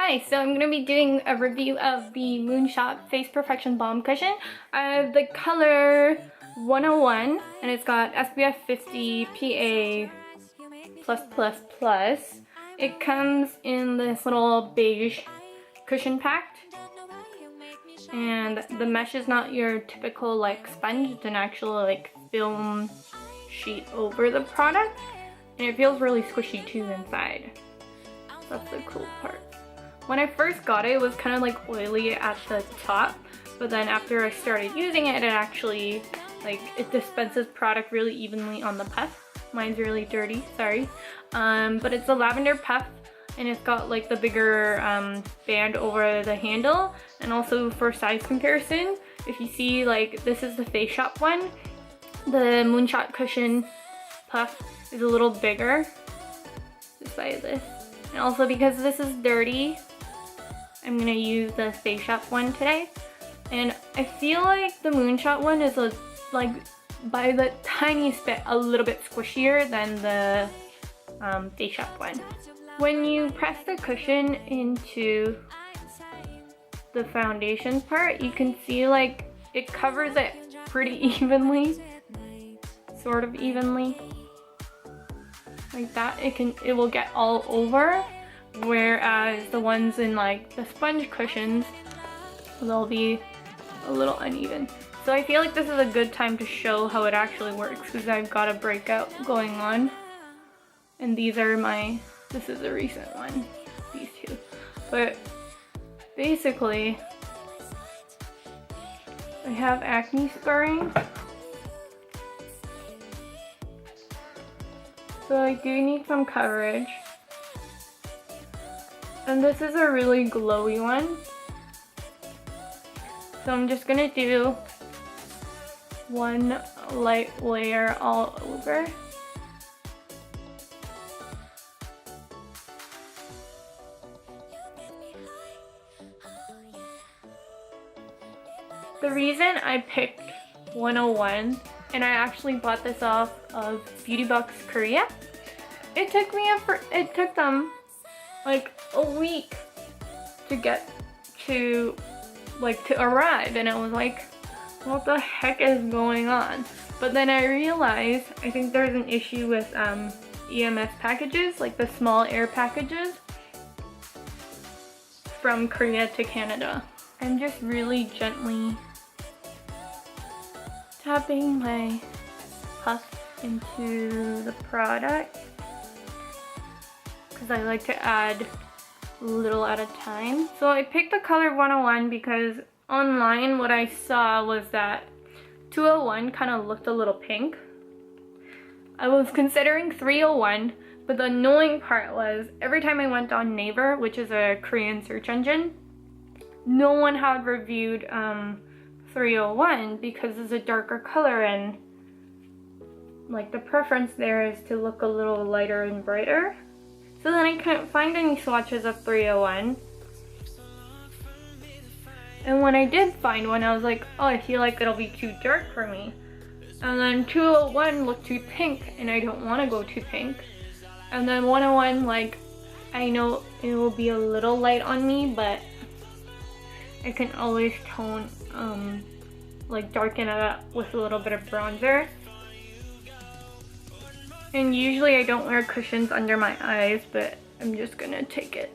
Hi, so I'm going to be doing a review of the Moonshot Face Perfection Balm Cushion. I have the color 101 and it's got SPF 50 PA+++. It comes in this little beige cushion pack. And the mesh is not your typical like sponge, it's an actual like film sheet over the product. And it feels really squishy too inside. That's the cool part. When I first got it, it was kind of like oily at the top, but then after I started using it, it actually, like, it dispenses product really evenly on the puff. Mine's really dirty, sorry. But it's a lavender puff, and it's got like the bigger band over the handle, and also for size comparison, if you see, like, this is the Face Shop one. The Moonshot Cushion puff is a little bigger, just like this. And also because this is dirty, I'm gonna use the Face Shop one today. And I feel like the Moonshot one is like by the tiniest bit a little bit squishier than the Face Shop one. When you press the cushion into the foundation part, you can see like it covers it pretty evenly, sort of evenly. Like that, it will get all over, whereas the ones in like the sponge cushions, they'll be a little uneven. So I feel like this is a good time to show how it actually works because I've got a breakout going on, and this is a recent one, these two. But basically, I have acne scarring. So I do need some coverage. And this is a really glowy one. So I'm just gonna do one light layer all over. The reason I picked 101, and I actually bought this off of BeautyBoxKorea. It took them like a week to get to arrive, and I was like, what the heck is going on? But then I realized I think there's an issue with EMS packages, like the small air packages from Korea to Canada. I'm just really gently tapping my puff into the product because I like to add a little at a time. So I picked the color 101 because online what I saw was that 201 kind of looked a little pink. I was considering 301, but the annoying part was every time I went on Naver, which is a Korean search engine, no one had reviewed 301 because it's a darker color, and like the preference there is to look a little lighter and brighter. So then I couldn't find any swatches of 301. And when I did find one, I was like, oh, I feel like it'll be too dark for me. And then 201 looked too pink, and I don't want to go too pink. And then 101, like, I know it will be a little light on me, but I can always tone, like darken it up with a little bit of bronzer. And usually I don't wear cushions under my eyes, but I'm just gonna take it.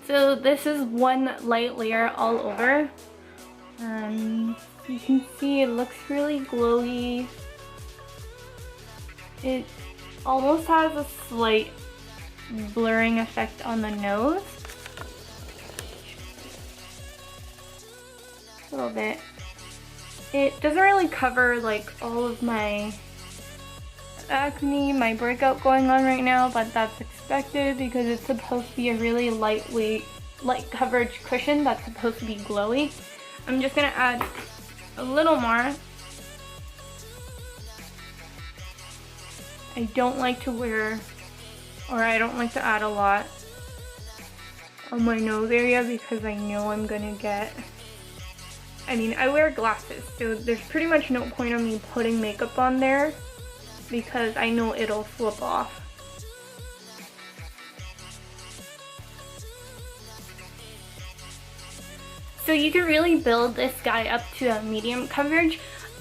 So this is one light layer all over. You can see it looks really glowy. It almost has a slight blurring effect on the nose. A little bit. It doesn't really cover like all of my acne, my breakout going on right now, but that's expected because it's supposed to be a really lightweight, light coverage cushion that's supposed to be glowy. I'm just gonna add a little more. I don't like to wear, or I don't like to add a lot on my nose area because I know I'm gonna get, I mean, I wear glasses, so there's pretty much no point of me putting makeup on there because I know it'll slip off. So you can really build this guy up to a medium coverage.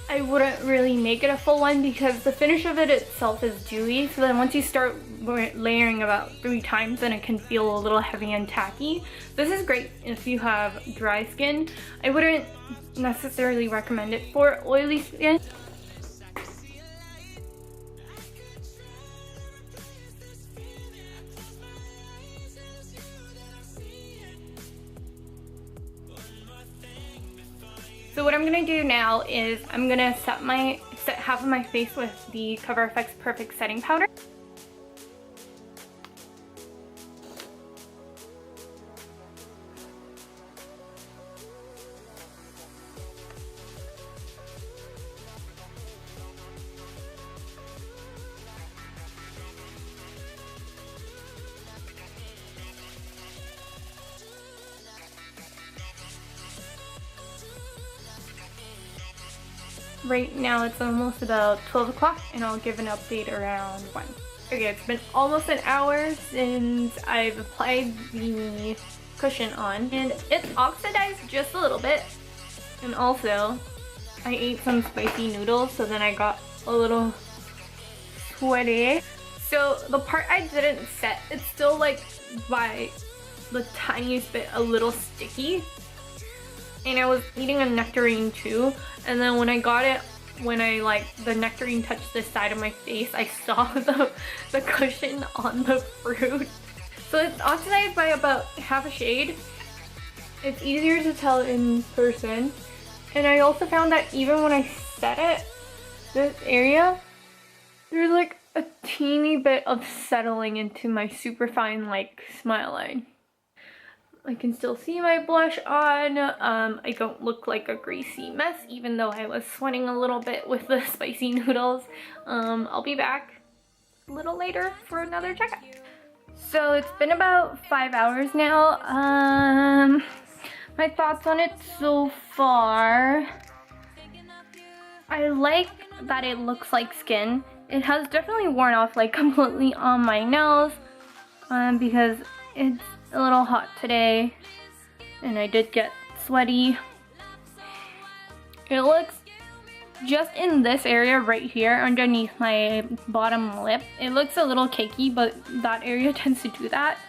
I wouldn't really make it a full one because the finish of it itself is dewy. So then once you start layering about 3 times, then it can feel a little heavy and tacky. This is great if you have dry skin. I wouldn't necessarily recommend it for oily skin. So what I'm gonna do now is I'm gonna set half of my face with the Cover FX Perfect Setting Powder. Right now it's almost about 12 o'clock and I'll give an update around 1. Okay, it's been almost an hour since I've applied the cushion on and it's oxidized just a little bit. And also, I ate some spicy noodles, so then I got a little sweaty. So the part I didn't set, it's still like by the tiniest bit a little sticky. And I was eating a nectarine too, and then when I got it, when the nectarine touched the side of my face, I saw the cushion on the fruit. So it's oxidized by about half a shade. It's easier to tell in person. And I also found that even when I set it, this area, there's like a teeny bit of settling into my super fine smile line. I can still see my blush on. I don't look like a greasy mess even though I was sweating a little bit with the spicy noodles. I'll be back a little later for another checkup. So it's been about 5 hours now. My thoughts on it so far. I like that it looks like skin. It has definitely worn off completely on my nose because it's a little hot today and I did get sweaty. It looks just in this area right here underneath my bottom lip. It looks a little cakey, but that area tends to do that.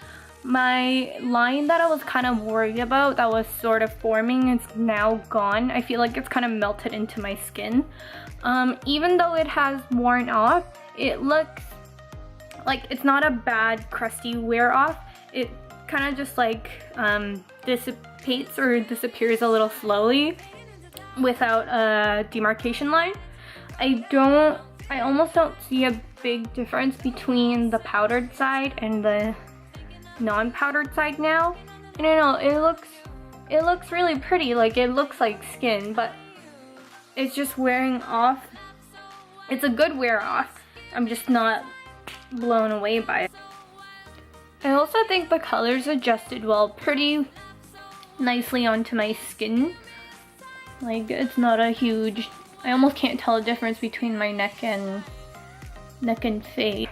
My line that I was kind of worried about that was sort of forming is now gone. I feel like it's kind of melted into my skin. Even though it has worn off, it looks like it's not a bad crusty wear off. It kind of just dissipates or disappears a little slowly without a demarcation line. I almost don't see a big difference between the powdered side and the non-powdered side now. I don't know, it looks really pretty, it looks like skin, but it's just wearing off. It's a good wear off. I'm just not blown away by it. I also think the colors adjusted pretty nicely onto my skin. It's not a huge, I almost can't tell a difference between my neck and face.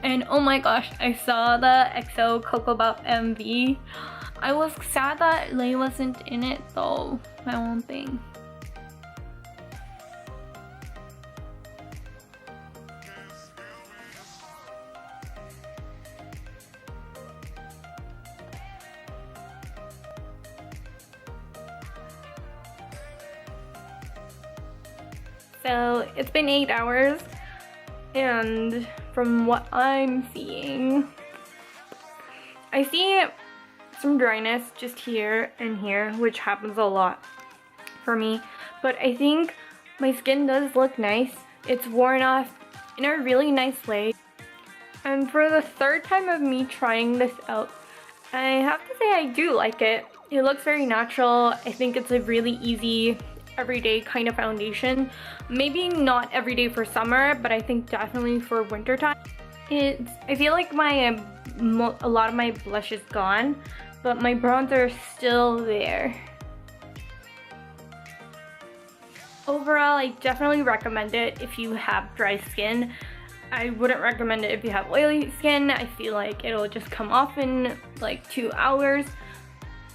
And oh my gosh, I saw the EXO Coco Bop MV. I was sad that Lay wasn't in it though, my own thing. So it's been 8 hours and from what I'm seeing, I see some dryness just here and here, which happens a lot for me, but I think my skin does look nice. It's worn off in a really nice way. And for the 3rd time of me trying this out, I have to say I do like it. It looks very natural. I think it's a really easy everyday kind of foundation. Maybe not everyday for summer, but I think definitely for winter time. I feel like a lot of my blush is gone, but my bronzer is still there. Overall, I definitely recommend it if you have dry skin. I wouldn't recommend it if you have oily skin. I feel like it'll just come off in 2 hours.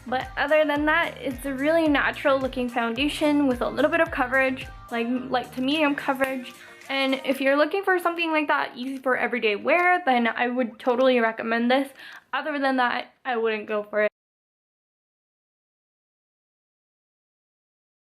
But other than that, it's a really natural looking foundation with a little bit of coverage, like to medium coverage. And if you're looking for something like that, easy for everyday wear, then I would totally recommend this. Other than that, I wouldn't go for it.